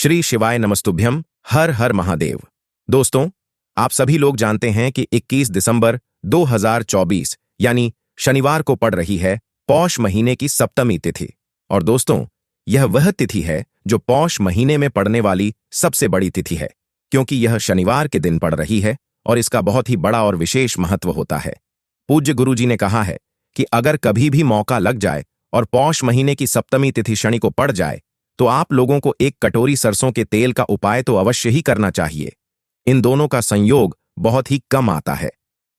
श्री शिवाय नमस्तुभ्यम। हर हर महादेव। दोस्तों, आप सभी लोग जानते हैं कि 21 दिसंबर 2024 यानी शनिवार को पड़ रही है पौष महीने की सप्तमी तिथि। और दोस्तों, यह वह तिथि है जो पौष महीने में पड़ने वाली सबसे बड़ी तिथि है, क्योंकि यह शनिवार के दिन पड़ रही है और इसका बहुत ही बड़ा और विशेष महत्व होता है। पूज्य गुरुजी ने कहा है कि अगर कभी भी मौका लग जाए और पौष महीने की सप्तमी तिथि शनि को पड़ जाए तो आप लोगों को एक कटोरी सरसों के तेल का उपाय तो अवश्य ही करना चाहिए। इन दोनों का संयोग बहुत ही कम आता है।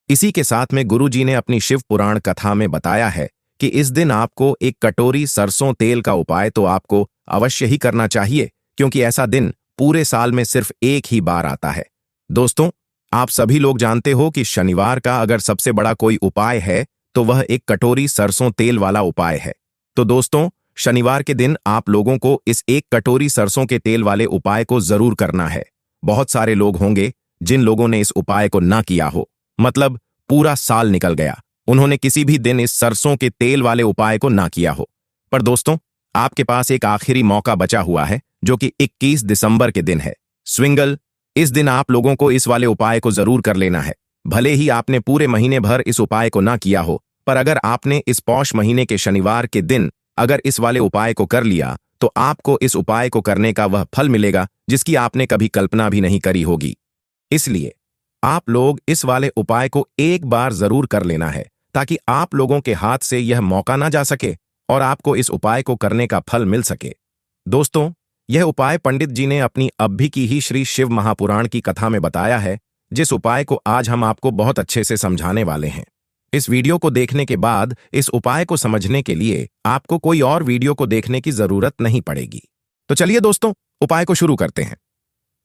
इसी के साथ में गुरुजी ने अपनी शिव पुराण कथा में बताया है कि इस दिन आपको एक कटोरी सरसों तेल का उपाय तो आपको अवश्य ही करना चाहिए, क्योंकि ऐसा दिन पूरे साल में सिर्फ एक ही बार आता है। दोस्तों, आप सभी लोग जानते हो कि शनिवार का अगर सबसे बड़ा कोई उपाय है तो वह एक कटोरी सरसों तेल वाला उपाय है। तो दोस्तों, शनिवार के दिन आप लोगों को इस एक कटोरी सरसों के तेल वाले उपाय को जरूर करना है। बहुत सारे लोग होंगे जिन लोगों ने इस उपाय को ना किया हो, मतलब पूरा साल निकल गया, उन्होंने किसी भी दिन इस सरसों के तेल वाले उपाय को ना किया हो। पर दोस्तों, आपके पास एक आखिरी मौका बचा हुआ है, जो कि 21 दिसंबर के दिन है, स्विंगल। इस दिन आप लोगों को इस वाले उपाय को जरूर कर लेना है। भले ही आपने पूरे महीने भर इस उपाय को ना किया हो, पर अगर आपने इस पौष महीने के शनिवार के दिन अगर इस वाले उपाय को कर लिया तो आपको इस उपाय को करने का वह फल मिलेगा जिसकी आपने कभी कल्पना भी नहीं करी होगी। इसलिए आप लोग इस वाले उपाय को एक बार जरूर कर लेना है, ताकि आप लोगों के हाथ से यह मौका ना जा सके और आपको इस उपाय को करने का फल मिल सके। दोस्तों, यह उपाय पंडित जी ने अपनी अभी की ही श्री शिव महापुराण की कथा में बताया है, जिस उपाय को आज हम आपको बहुत अच्छे से समझाने वाले हैं। इस वीडियो को देखने के बाद इस उपाय को समझने के लिए आपको कोई और वीडियो को देखने की जरूरत नहीं पड़ेगी। तो चलिए दोस्तों, उपाय को शुरू करते हैं।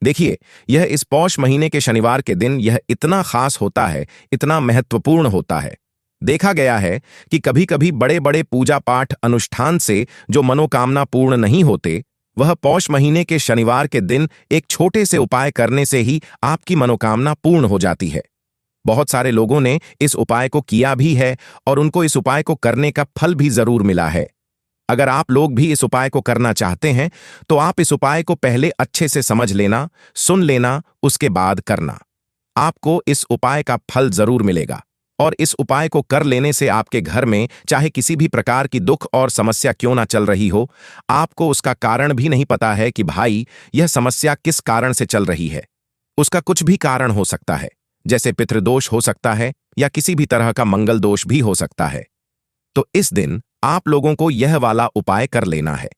देखिए, यह इस पौष महीने के शनिवार के दिन यह इतना खास होता है, इतना महत्वपूर्ण होता है। देखा गया है कि कभी कभी बड़े बड़े पूजा पाठ अनुष्ठान से जो मनोकामना पूर्ण नहीं होते, वह पौष महीने के शनिवार के दिन एक छोटे से उपाय करने से ही आपकी मनोकामना पूर्ण हो जाती है। बहुत सारे लोगों ने इस उपाय को किया भी है और उनको इस उपाय को करने का फल भी जरूर मिला है। अगर आप लोग भी इस उपाय को करना चाहते हैं तो आप इस उपाय को पहले अच्छे से समझ लेना, सुन लेना, उसके बाद करना। आपको इस उपाय का फल जरूर मिलेगा। और इस उपाय को कर लेने से आपके घर में चाहे किसी भी प्रकार की दुख और समस्या क्यों ना चल रही हो, आपको उसका कारण भी नहीं पता है कि भाई यह समस्या किस कारण से चल रही है। उसका कुछ भी कारण हो सकता है, जैसे पितृदोष हो सकता है या किसी भी तरह का मंगल दोष भी हो सकता है। तो इस दिन आप लोगों को यह वाला उपाय कर लेना है।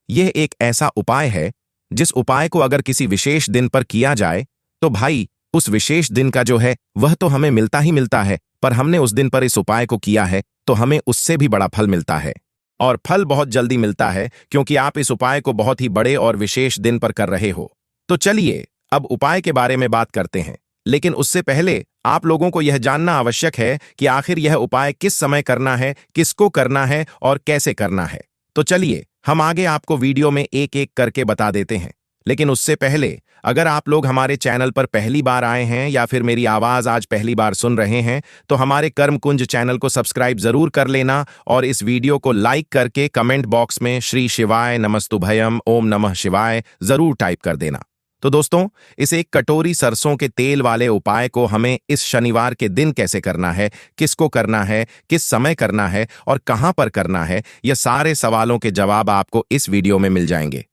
यह एक ऐसा उपाय है जिस उपाय को अगर किसी विशेष दिन पर किया जाए तो भाई उस विशेष दिन का जो है वह तो हमें मिलता ही मिलता है, पर हमने उस दिन पर इस उपाय को किया है तो हमें उससे भी बड़ा फल मिलता है। और फल बहुत जल्दी मिलता है, क्योंकि आप इस उपाय को बहुत ही बड़े और विशेष दिन पर कर रहे हो। तो चलिए अब उपाय के बारे में बात करते हैं, लेकिन उससे पहले आप लोगों को यह जानना आवश्यक है कि आखिर यह उपाय किस समय करना है, किसको करना है और कैसे करना है। तो चलिए हम आगे आपको वीडियो में एक एक करके बता देते हैं। लेकिन उससे पहले अगर आप लोग हमारे चैनल पर पहली बार आए हैं या फिर मेरी आवाज आज पहली बार सुन रहे हैं तो हमारे कर्मकुंज चैनल को सब्सक्राइब जरूर कर लेना और इस वीडियो को लाइक करके कमेंट बॉक्स में श्री शिवाय नमस्तुभयम ओम नमः शिवाय जरूर टाइप कर देना। तो दोस्तों, इस एक कटोरी सरसों के तेल वाले उपाय को हमें इस शनिवार के दिन कैसे करना है, किसको करना है, किस समय करना है और कहां पर करना है, यह सारे सवालों के जवाब आपको इस वीडियो में मिल जाएंगे।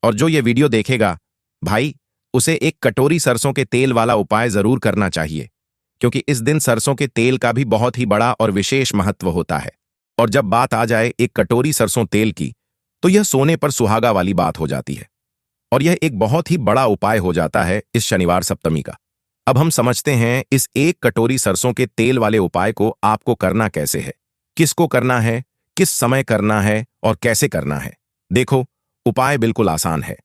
और जो ये वीडियो देखेगा भाई, उसे एक कटोरी सरसों के तेल वाला उपाय जरूर करना चाहिए, क्योंकि इस दिन सरसों के तेल का भी बहुत ही बड़ा और विशेष महत्व होता है। और जब बात आ जाए एक कटोरी सरसों तेल की, तो यह सोने पर सुहागा वाली बात हो जाती है और यह एक बहुत ही बड़ा उपाय हो जाता है इस शनिवार सप्तमी का। अब हम समझते हैं इस एक कटोरी सरसों के तेल वाले उपाय को आपको करना कैसे है, किसको करना है, किस समय करना है और कैसे करना है। देखो, उपाय बिल्कुल आसान है,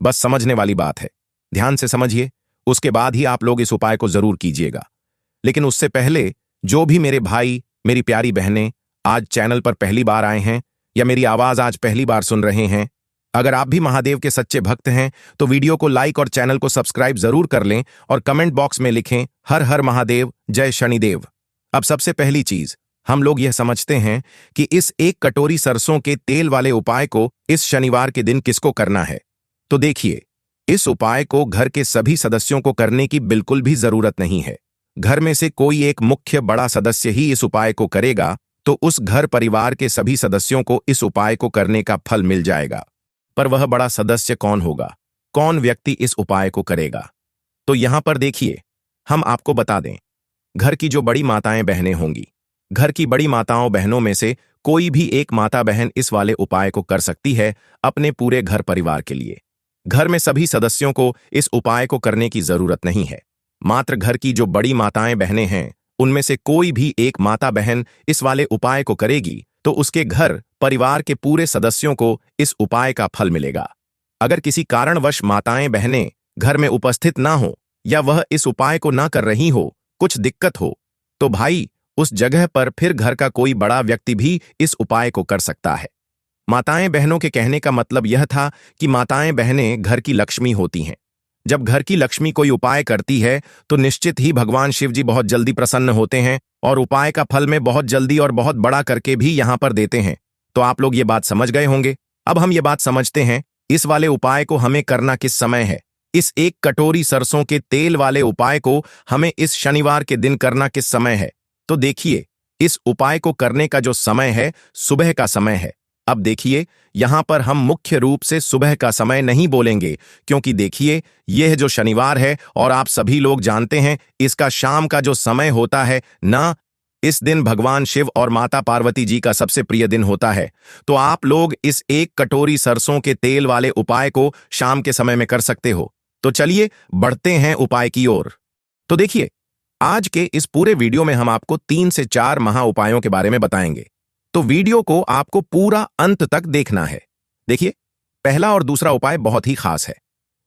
बस समझने वाली बात है। ध्यान से समझिए, उसके बाद ही आप लोग इस उपाय को जरूर कीजिएगा। लेकिन उससे पहले जो भी मेरे भाई, मेरी प्यारी बहनें आज चैनल पर पहली बार आए हैं या मेरी आवाज आज पहली बार सुन रहे हैं, अगर आप भी महादेव के सच्चे भक्त हैं तो वीडियो को लाइक और चैनल को सब्सक्राइब जरूर कर लें और कमेंट बॉक्स में लिखें हर हर महादेव, जय शनिदेव। अब सबसे पहली चीज, हम लोग यह समझते हैं कि इस एक कटोरी सरसों के तेल वाले उपाय को इस शनिवार के दिन किसको करना है। तो देखिए, इस उपाय को घर के सभी सदस्यों को करने की बिल्कुल भी जरूरत नहीं है। घर में से कोई एक मुख्य बड़ा सदस्य ही इस उपाय को करेगा तो उस घर परिवार के सभी सदस्यों को इस उपाय को करने का फल मिल जाएगा। पर वह बड़ा सदस्य कौन होगा, कौन व्यक्ति इस उपाय को करेगा? तो यहां पर देखिए, हम आपको बता दें, घर की जो बड़ी माताएं बहनें होंगी, घर की बड़ी माताओं बहनों में से कोई भी एक माता बहन इस वाले उपाय को कर सकती है अपने पूरे घर परिवार के लिए। घर में सभी सदस्यों को इस उपाय को करने की जरूरत नहीं है। मात्र घर की जो बड़ी माताएं बहनें हैं, उनमें से कोई भी एक माता बहन इस वाले उपाय को करेगी तो उसके घर परिवार के पूरे सदस्यों को इस उपाय का फल मिलेगा। अगर किसी कारणवश माताएं बहनें घर में उपस्थित ना हो या वह इस उपाय को ना कर रही हो, कुछ दिक्कत हो, तो भाई उस जगह पर फिर घर का कोई बड़ा व्यक्ति भी इस उपाय को कर सकता है। माताएं बहनों के कहने का मतलब यह था कि माताएं बहनें घर की लक्ष्मी होती हैं। जब घर की लक्ष्मी कोई उपाय करती है तो निश्चित ही भगवान शिव जी बहुत जल्दी प्रसन्न होते हैं और उपाय का फल में बहुत जल्दी और बहुत बड़ा करके भी यहां पर देते हैं। तो आप लोग ये बात समझ गए होंगे। अब हम ये बात समझते हैं इस वाले उपाय को हमें करना किस समय है। इस 1 कटोरी सरसों के तेल वाले उपाय को हमें इस शनिवार के दिन करना किस समय है? तो देखिए, इस उपाय को करने का जो समय है सुबह का समय है। अब देखिए, यहां पर हम मुख्य रूप से सुबह का समय नहीं बोलेंगे, क्योंकि देखिए यह जो शनिवार है और आप सभी लोग जानते हैं इसका शाम का जो समय होता है ना, इस दिन भगवान शिव और माता पार्वती जी का सबसे प्रिय दिन होता है। तो आप लोग इस 1 कटोरी सरसों के तेल वाले उपाय को शाम के समय में कर सकते हो। तो चलिए बढ़ते हैं उपाय की ओर। तो देखिए, आज के इस पूरे वीडियो में हम आपको 3 से 4 महा उपायों के बारे में बताएंगे। तो वीडियो को आपको पूरा अंत तक देखना है। देखिए, पहला और दूसरा उपाय बहुत ही खास है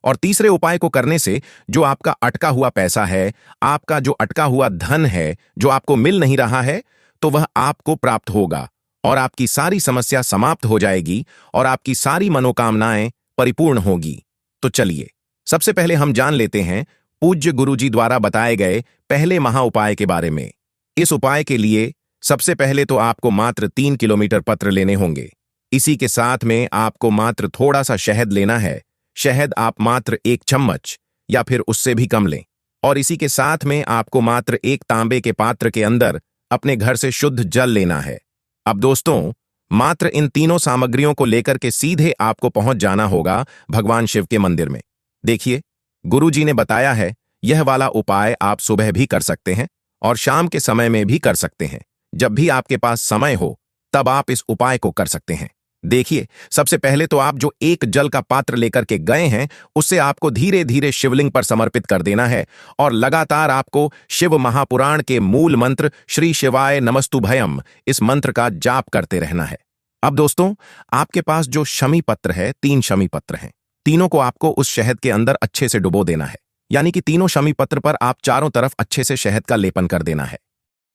और तीसरे उपाय को करने से जो आपका अटका हुआ पैसा है, आपका जो अटका हुआ धन है, जो आपको मिल नहीं रहा है, तो वह आपको प्राप्त होगा और आपकी सारी समस्या समाप्त हो जाएगी और आपकी सारी मनोकामनाएं परिपूर्ण होगी। तो चलिए, सबसे पहले हम जान लेते हैं पूज्य गुरुजी द्वारा बताए गए पहले महा उपाय के बारे में। इस उपाय के लिए सबसे पहले तो आपको मात्र 3 किलोमीटर पत्र लेने होंगे। इसी के साथ में आपको मात्र थोड़ा सा शहद लेना है। शहद आप मात्र 1 चम्मच या फिर उससे भी कम लें। और इसी के साथ में आपको मात्र 1 तांबे के पात्र के अंदर अपने घर से शुद्ध जल लेना है। अब दोस्तों, मात्र इन तीनों सामग्रियों को लेकर के सीधे आपको पहुंच जाना होगा भगवान शिव के मंदिर में। देखिए, गुरुजी ने बताया है यह वाला उपाय आप सुबह भी कर सकते हैं और शाम के समय में भी कर सकते हैं। जब भी आपके पास समय हो तब आप इस उपाय को कर सकते हैं। देखिए, सबसे पहले तो आप जो 1 जल का पात्र लेकर के गए हैं उससे आपको धीरे धीरे शिवलिंग पर समर्पित कर देना है और लगातार आपको शिव महापुराण के मूल मंत्र श्री शिवाय नमस्तुभयम इस मंत्र का जाप करते रहना है। अब दोस्तों, आपके पास जो शमी पत्र है, 3 शमी पत्र हैं, तीनों को आपको उस शहद के अंदर अच्छे से डुबो देना है। यानी कि तीनों शमी पत्र पर आप चारों तरफ अच्छे से शहद का लेपन कर देना है।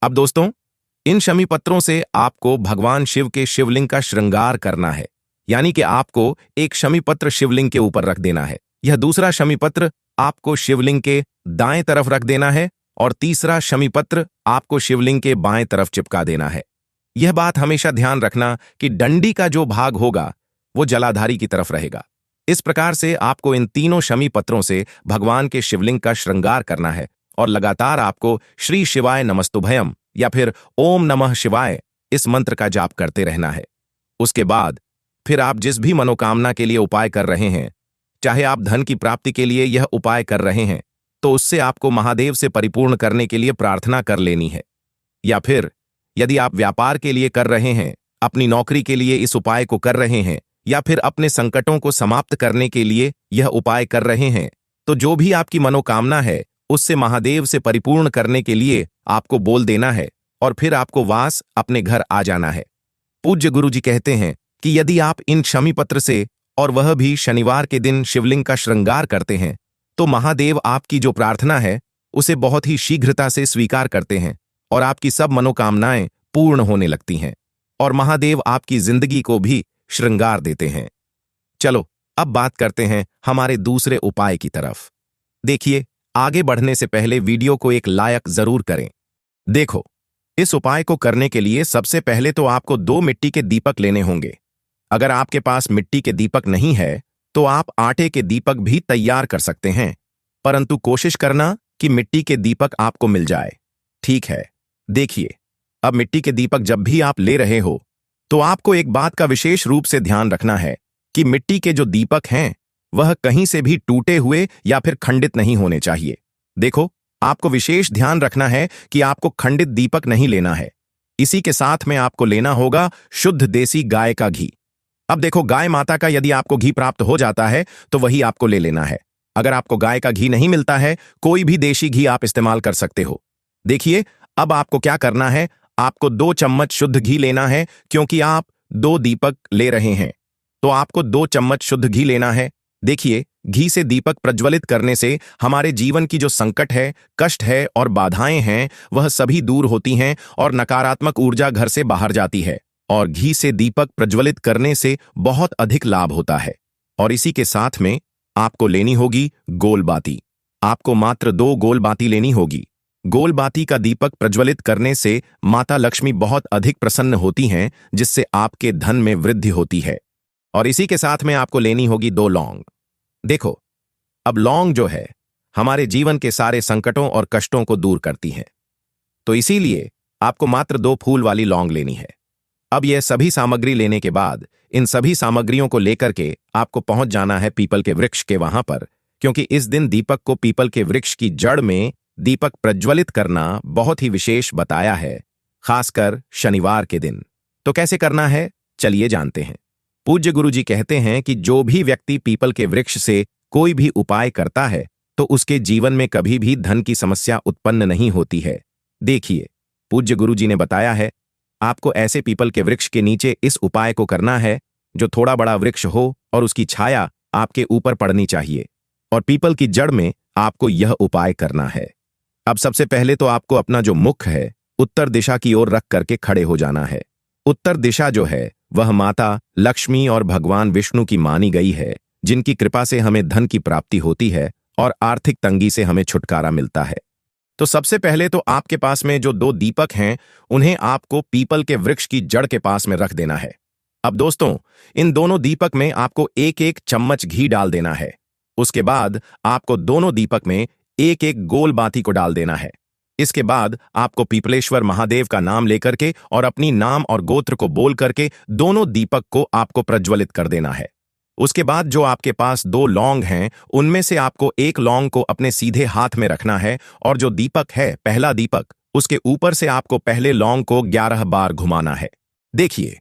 अब दोस्तों, इन शमी पत्रों से आपको भगवान शिव के शिवलिंग का श्रृंगार करना है। यानी कि आपको एक शमी पत्र शिवलिंग के ऊपर रख देना है। यह दूसरा शमी पत्र आपको शिवलिंग के दाएं तरफ रख देना है और तीसरा शमी पत्र आपको शिवलिंग के बाएं तरफ चिपका देना है। यह बात हमेशा ध्यान रखना कि डंडी का जो भाग होगा वो जलाधारी की तरफ रहेगा। इस प्रकार से आपको इन तीनों शमी पत्रों से भगवान के शिवलिंग का श्रृंगार करना है और लगातार आपको श्री शिवाय नमस्तुभयम या फिर ओम नमः शिवाय इस मंत्र का जाप करते रहना है। उसके बाद फिर आप जिस भी मनोकामना के लिए उपाय कर रहे हैं, चाहे आप धन की प्राप्ति के लिए यह उपाय कर रहे हैं, तो उससे आपको महादेव से परिपूर्ण करने के लिए प्रार्थना कर लेनी है। या फिर यदि आप व्यापार के लिए कर रहे हैं, अपनी नौकरी के लिए इस उपाय को कर रहे हैं, या फिर अपने संकटों को समाप्त करने के लिए यह उपाय कर रहे हैं, तो जो भी आपकी मनोकामना है उससे महादेव से परिपूर्ण करने के लिए आपको बोल देना है और फिर आपको वास अपने घर आ जाना है। पूज्य गुरुजी कहते हैं कि यदि आप इन शमी पत्र से और वह भी शनिवार के दिन शिवलिंग का श्रृंगार करते हैं तो महादेव आपकी जो प्रार्थना है उसे बहुत ही शीघ्रता से स्वीकार करते हैं और आपकी सब मनोकामनाएं पूर्ण होने लगती हैं और महादेव आपकी जिंदगी को भी श्रृंगार देते हैं। चलो अब बात करते हैं हमारे दूसरे उपाय की तरफ। देखिए, आगे बढ़ने से पहले वीडियो को एक लाइक जरूर करें। देखो, इस उपाय को करने के लिए सबसे पहले तो आपको 2 मिट्टी के दीपक लेने होंगे। अगर आपके पास मिट्टी के दीपक नहीं है तो आप आटे के दीपक भी तैयार कर सकते हैं, परंतु कोशिश करना कि मिट्टी के दीपक आपको मिल जाए। ठीक है, देखिए, अब मिट्टी के दीपक जब भी आप ले रहे हो तो आपको एक बात का विशेष रूप से ध्यान रखना है कि मिट्टी के जो दीपक हैं वह कहीं से भी टूटे हुए या फिर खंडित नहीं होने चाहिए। देखो, आपको विशेष ध्यान रखना है कि आपको खंडित दीपक नहीं लेना है। इसी के साथ में आपको लेना होगा शुद्ध देसी गाय का घी। अब देखो, गाय माता का यदि आपको घी प्राप्त हो जाता है तो वही आपको ले लेना है। अगर आपको गाय का घी नहीं मिलता है, कोई भी देशी घी आप इस्तेमाल कर सकते हो। देखिए, अब आपको क्या करना है, आपको 2 चम्मच शुद्ध घी लेना है। क्योंकि आप 2 दीपक ले रहे हैं तो आपको 2 चम्मच शुद्ध घी लेना है। देखिए, घी से दीपक प्रज्वलित करने से हमारे जीवन की जो संकट है, कष्ट है और बाधाएं हैं, वह सभी दूर होती हैं और नकारात्मक ऊर्जा घर से बाहर जाती है। और घी से दीपक प्रज्वलित करने से बहुत अधिक लाभ होता है। और इसी के साथ में आपको लेनी होगी गोल बाती। आपको मात्र 2 गोल बाती लेनी होगी। गोल बाती का दीपक प्रज्वलित करने से माता लक्ष्मी बहुत अधिक प्रसन्न होती हैं, जिससे आपके धन में वृद्धि होती है। और इसी के साथ में आपको लेनी होगी 2 लौंग। देखो, अब लौंग जो है हमारे जीवन के सारे संकटों और कष्टों को दूर करती है, तो इसीलिए आपको मात्र 2 फूल वाली लौंग लेनी है। अब यह सभी सामग्री लेने के बाद इन सभी सामग्रियों को लेकर के आपको पहुंच जाना है पीपल के वृक्ष के वहां पर, क्योंकि इस दिन दीपक को पीपल के वृक्ष की जड़ में दीपक प्रज्वलित करना बहुत ही विशेष बताया है, खासकर शनिवार के दिन। तो कैसे करना है, चलिए जानते हैं। पूज्य गुरुजी कहते हैं कि जो भी व्यक्ति पीपल के वृक्ष से कोई भी उपाय करता है तो उसके जीवन में कभी भी धन की समस्या उत्पन्न नहीं होती है। देखिए, पूज्य गुरुजी ने बताया है, आपको ऐसे पीपल के वृक्ष के नीचे इस उपाय को करना है जो थोड़ा बड़ा वृक्ष हो और उसकी छाया आपके ऊपर पड़नी चाहिए, और पीपल की जड़ में आपको यह उपाय करना है। अब सबसे पहले तो आपको अपना जो मुख है उत्तर दिशा की ओर रख करके खड़े हो जाना है। उत्तर दिशा जो है वह माता लक्ष्मी और भगवान विष्णु की मानी गई है, जिनकी कृपा से हमें धन की प्राप्ति होती है और आर्थिक तंगी से हमें छुटकारा मिलता है। तो सबसे पहले तो आपके पास में जो 2 दीपक हैं उन्हें आपको पीपल के वृक्ष की जड़ के पास में रख देना है। अब दोस्तों, इन दोनों दीपक में आपको 1-1 चम्मच घी डाल देना है। उसके बाद आपको दोनों दीपक में 1-1 गोल बाती को डाल देना है। इसके बाद आपको पीपलेश्वर महादेव का नाम लेकर के और अपनी नाम और गोत्र को बोल करके दोनों दीपक को आपको प्रज्वलित कर देना है। उसके बाद जो आपके पास 2 लौंग हैं उनमें से आपको 1 लौंग को अपने सीधे हाथ में रखना है, और जो दीपक है पहला दीपक, उसके ऊपर से आपको पहले लौंग को 11 बार घुमाना है। देखिए,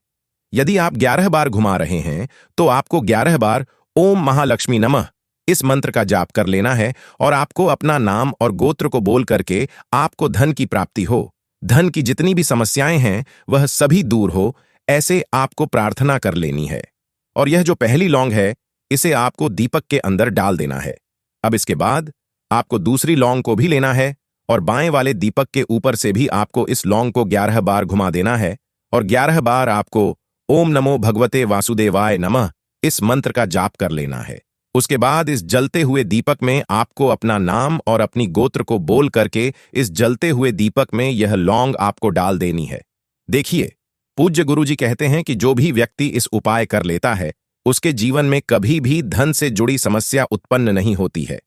यदि आप 11 बार घुमा रहे हैं तो आपको 11 बार ओम महालक्ष्मी नमः इस मंत्र का जाप कर लेना है, और आपको अपना नाम और गोत्र को बोल करके आपको धन की प्राप्ति हो, धन की जितनी भी समस्याएं हैं वह सभी दूर हो, ऐसे आपको प्रार्थना कर लेनी है। और यह जो पहली लौंग है इसे आपको दीपक के अंदर डाल देना है। अब इसके बाद आपको दूसरी लौंग को भी लेना है और बाएं वाले दीपक के ऊपर से भी आपको इस लौंग को 11 बार घुमा देना है, और 11 बार आपको ओम नमो भगवते वासुदेवाय नमः इस मंत्र का जाप कर लेना है। उसके बाद इस जलते हुए दीपक में आपको अपना नाम और अपनी गोत्र को बोल करके इस जलते हुए दीपक में यह लौंग आपको डाल देनी है। देखिए, पूज्य गुरुजी कहते हैं कि जो भी व्यक्ति इस उपाय कर लेता है उसके जीवन में कभी भी धन से जुड़ी समस्या उत्पन्न नहीं होती है।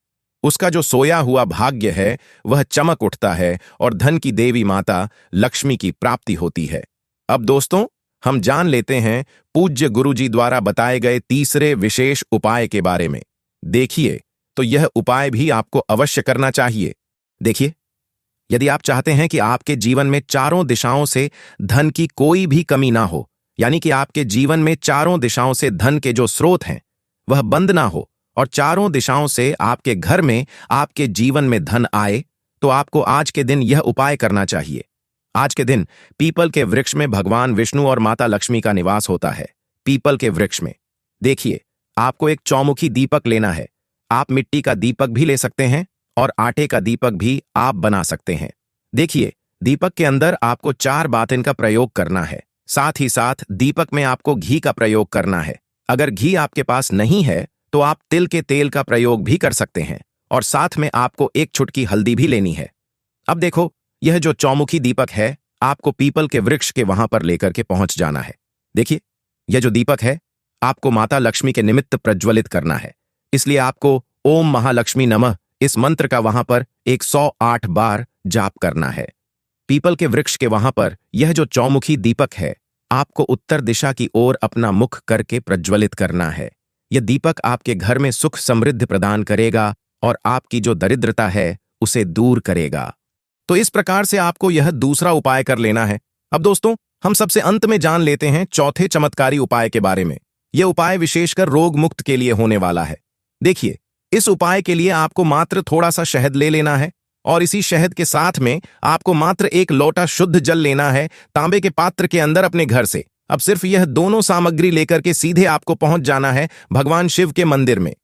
उसका जो सोया हुआ भाग्य है वह चमक उठता है और धन की देवी माता लक्ष्मी की प्राप्ति होती है। अब दोस्तों, हम जान लेते हैं पूज्य गुरुजी द्वारा बताए गए तीसरे विशेष उपाय के बारे में। देखिए, तो यह उपाय भी आपको अवश्य करना चाहिए। देखिए, यदि आप चाहते हैं कि आपके जीवन में चारों दिशाओं से धन की कोई भी कमी ना हो, यानी कि आपके जीवन में चारों दिशाओं से धन के जो स्रोत हैं वह बंद ना हो और चारों दिशाओं से आपके घर में, आपके जीवन में धन आए, तो आपको आज के दिन यह उपाय करना चाहिए। आज के दिन पीपल के वृक्ष में भगवान विष्णु और माता लक्ष्मी का निवास होता है। पीपल के वृक्ष में देखिए, आपको एक चौमुखी दीपक लेना है। आप मिट्टी का दीपक भी ले सकते हैं और आटे का दीपक भी आप बना सकते हैं। देखिए, दीपक के अंदर आपको 4 बातें का प्रयोग करना है। साथ ही साथ दीपक में आपको घी का प्रयोग करना है। अगर घी आपके पास नहीं है तो आप तिल के तेल का प्रयोग भी कर सकते हैं, और साथ में आपको 1 चुटकी हल्दी भी लेनी है। अब देखो, यह जो चौमुखी दीपक है आपको पीपल के वृक्ष के वहां पर लेकर के पहुंच जाना है। देखिए, यह जो दीपक है आपको माता लक्ष्मी के निमित्त प्रज्वलित करना है। इसलिए आपको ओम महालक्ष्मी नमः इस मंत्र का वहां पर 108 बार जाप करना है। पीपल के वृक्ष के वहां पर यह जो चौमुखी दीपक है, आपको उत्तर दिशा की ओर अपना मुख करके प्रज्वलित करना है। यह दीपक आपके घर में सुख समृद्धि प्रदान करेगा और आपकी जो दरिद्रता है उसे दूर करेगा। तो इस प्रकार से आपको यह दूसरा उपाय कर लेना है। अब दोस्तों, हम सबसे अंत में जान लेते हैं चौथे चमत्कारी उपाय के बारे में। यह उपाय विशेषकर रोग मुक्त के लिए होने वाला है। देखिए, इस उपाय के लिए आपको मात्र थोड़ा सा शहद ले लेना है और इसी शहद के साथ में आपको मात्र एक लोटा शुद्ध जल लेना है तांबे के पात्र के अंदर अपने घर से। अब सिर्फ यह दोनों सामग्री लेकर के सीधे आपको पहुंच जाना है भगवान शिव के मंदिर में।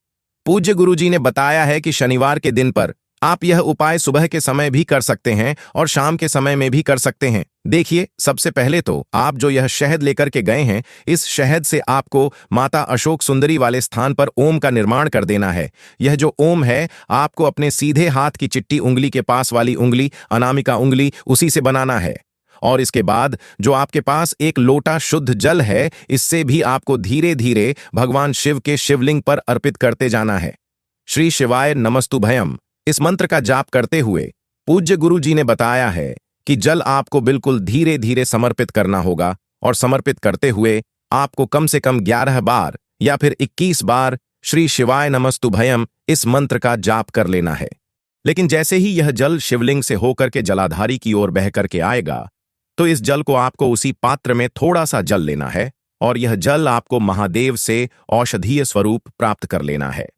पूज्य गुरुजी ने बताया है कि शनिवार के दिन पर आप यह उपाय सुबह के समय भी कर सकते हैं और शाम के समय में भी कर सकते हैं। देखिए, सबसे पहले तो आप जो यह शहद लेकर के गए हैं, इस शहद से आपको माता अशोक सुंदरी वाले स्थान पर ओम का निर्माण कर देना है। यह जो ओम है, आपको अपने सीधे हाथ की चिट्टी उंगली के पास वाली उंगली, अनामिका उंगली, उसी से बनाना है। और इसके बाद जो आपके पास एक लोटा शुद्ध जल है, इससे भी आपको धीरे धीरे भगवान शिव के शिवलिंग पर अर्पित करते जाना है। श्री शिवाय नमस्तुभयम इस मंत्र का जाप करते हुए पूज्य गुरु जी ने बताया है कि जल आपको बिल्कुल धीरे धीरे समर्पित करना होगा और समर्पित करते हुए आपको कम से कम 11 बार या फिर 21 बार श्री शिवाय नमस्तुभयम इस मंत्र का जाप कर लेना है। लेकिन जैसे ही यह जल शिवलिंग से होकर के जलाधारी की ओर बह करके आएगा, तो इस जल को आपको उसी पात्र में थोड़ा सा जल लेना है और यह जल आपको महादेव से औषधीय स्वरूप प्राप्त कर लेना है।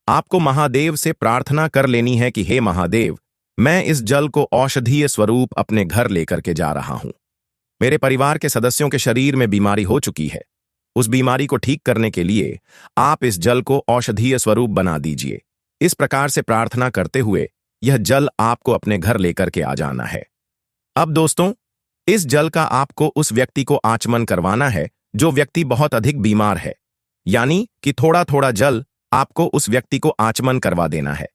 आपको महादेव से प्रार्थना कर लेनी है कि हे महादेव, मैं इस जल को औषधीय स्वरूप अपने घर लेकर के जा रहा हूं। मेरे परिवार के सदस्यों के शरीर में बीमारी हो चुकी है। उस बीमारी को ठीक करने के लिए आप इस जल को औषधीय स्वरूप बना दीजिए। इस प्रकार से प्रार्थना करते हुए यह जल आपको अपने घर लेकर के आ जाना है। अब दोस्तों, इस जल का आपको उस व्यक्ति को आचमन करवाना है जो व्यक्ति बहुत अधिक बीमार है, यानी कि थोड़ा थोड़ा जल आपको उस व्यक्ति को आचमन करवा देना है।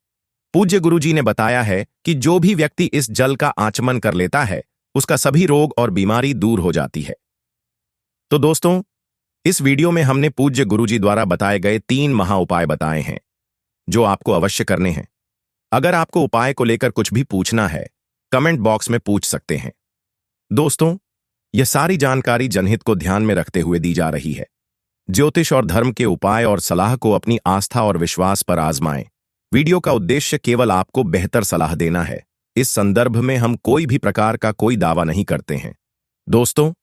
पूज्य गुरुजी ने बताया है कि जो भी व्यक्ति इस जल का आचमन कर लेता है, उसका सभी रोग और बीमारी दूर हो जाती है। तो दोस्तों, इस वीडियो में हमने पूज्य गुरुजी द्वारा बताए गए 3 महा उपाय बताए हैं जो आपको अवश्य करने हैं। अगर आपको उपाय को लेकर कुछ भी पूछना है, कमेंट बॉक्स में पूछ सकते हैं। दोस्तों, यह सारी जानकारी जनहित को ध्यान में रखते हुए दी जा रही है। ज्योतिष और धर्म के उपाय और सलाह को अपनी आस्था और विश्वास पर आजमाएं। वीडियो का उद्देश्य केवल आपको बेहतर सलाह देना है। इस संदर्भ में हम कोई भी प्रकार का कोई दावा नहीं करते हैं। दोस्तों,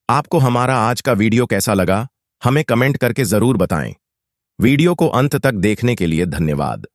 आपको हमारा आज का वीडियो कैसा लगा, हमें कमेंट करके जरूर बताएं। वीडियो को अंत तक देखने के लिए धन्यवाद।